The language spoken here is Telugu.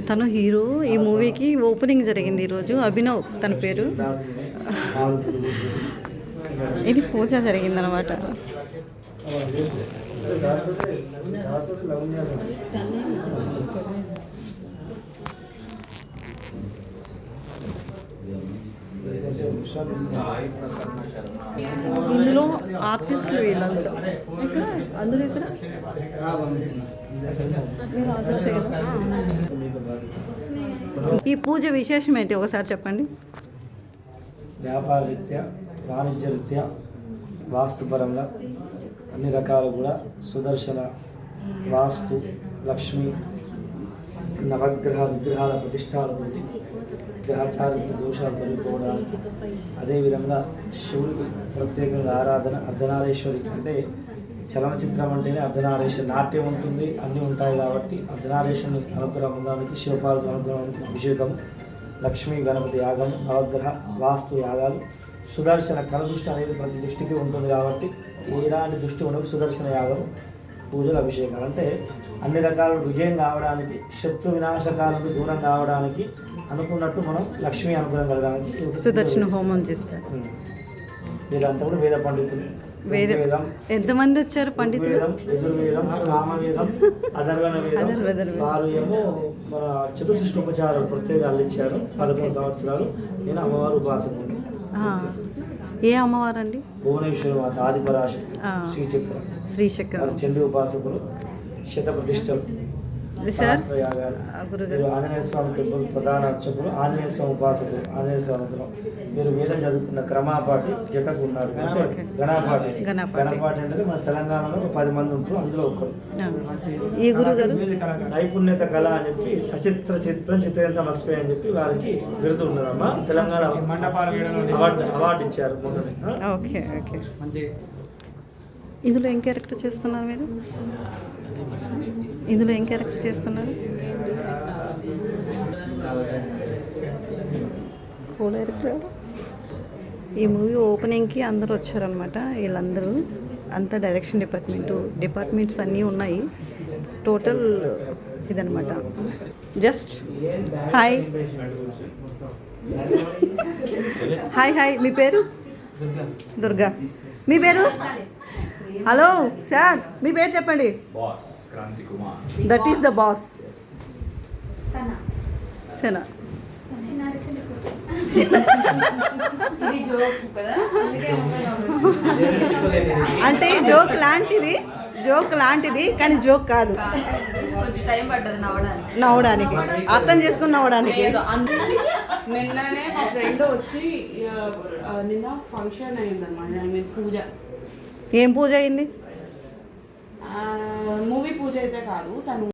తను హీరో. ఈ మూవీకి ఓపెనింగ్ జరిగింది ఈరోజు. అభినవ్ తన పేరు. ఇది పూజ జరిగిందనమాట. ఇందులో ఆర్టిస్టులు వీళ్ళంతా. ఇక్కడ అందులో ఇక్కడ ఈ పూజ విశేషం ఏంటి ఒకసారి చెప్పండి. వ్యాపార రీత్యా, వాణిజ్య రీత్యా, వాస్తుపరంగా అన్ని రకాలు కూడా సుదర్శన, వాస్తు, లక్ష్మి, నవగ్రహ విగ్రహాల ప్రతిష్టాలతోటి గ్రహచారిత్ర దోషాలు తొలగిపోవడానికి, అదేవిధంగా శివుడికి ప్రత్యేకంగా ఆరాధన, అర్ధనారీశ్వరి అంటే చలనచిత్రం అంటేనే అర్ధనారీశ్వరి, నాట్యం ఉంటుంది, అన్నీ ఉంటాయి కాబట్టి అర్ధనారీశ్వరుని అనుగ్రహం ఉండడానికి, శివపార్వతి అనుగ్రహానికి అభిషేకం, లక్ష్మీ గణపతి యాగం, నవగ్రహ వాస్తు యాగాలు, సుదర్శన కరదృష్టి అనేది ప్రతి దృష్టికి ఉంటుంది కాబట్టి ఎలాంటి దృష్టి ఉండదు. సుదర్శన యాగం, పూజలు, అభిషేకాలు అంటే అన్ని రకాల విజయం కావడానికి, శత్రు వినాశకాలకు దూరం కావడానికి, అనుకున్నట్టు మనం లక్ష్మీ అనుగ్రహం కలగడానికి సుదర్శన హోమం చేస్తారు. వీళ్ళంతా కూడా వేద పండితులు. వేదం ఎంతమంది వచ్చారు పండితులు? యజుర్వేదం, సామవేదం, అధర్వణ వేదం. వారు ఏమో మన చతుర్శిష్ట ఉపచారాలు ప్రత్యేకాలు ఇచ్చారు. 11 సంవత్సరాలు నేను అమ్మవారు ఉపాసకుడు. ఏ అమ్మవారు అండి? భువనేశ్వరి మాత, ఆదిపరాశక్తి, శ్రీచక్ర, చండీ ఉపాసకులు, శత ప్రతిష్టలు, ఆంజనేయ స్వామి టెంపుల్ ప్రధాన అర్చకులు, ఆంజనేయ స్వామి ఉపాసకులు, ఆంజనేయ స్వామి అనుగ్రహం. మీరు వేదం చదువుకున్న క్రమాపాటి జటకు ఉన్నారు. గణపాటి అంటే మన తెలంగాణలో ఒక 10 మంది ఉంటారు, అందులో ఒక్కడు. ఈ గురుగారు నైపుణ్యత కళ అని చెప్పి సచిత్ర చిత్రం చిత్రయంత మస్పే అని చెప్పి వారికి బిరుదు ఉన్నదమ్మా. తెలంగాణ అవార్డు ఇచ్చారు మొన్ననే. Okay okay. ఇందులో ఏం క్యారెక్టర్ చేస్తున్నారు మీరు? ఇందులో ఏం క్యారెక్టర్ చేస్తున్నారు? ఈ మూవీ ఓపెనింగ్కి అందరూ వచ్చారనమాట. వీళ్ళందరూ అంతా డైరెక్షన్ డిపార్ట్మెంట్స్ అన్నీ ఉన్నాయి. టోటల్ ఇదనమాట. Just hi hi hi. మీ పేరు? దుర్గా. మీ పేరు? హలో సార్, మీ పేరు చెప్పండి. That is the boss. Sana. అంటే జోక్ లాంటిది కానీ జోక్ కాదు. నవ్వడానికి అర్థం చేసుకుని నవ్వడానికి. నిన్ననే మా ఫ్రెండ్ వచ్చి నిన్న ఫంక్షన్ అయిందన్నమాట. పూజ. ఏం పూజ అయింది? మూవీ పూజ అయితే కాదు, తను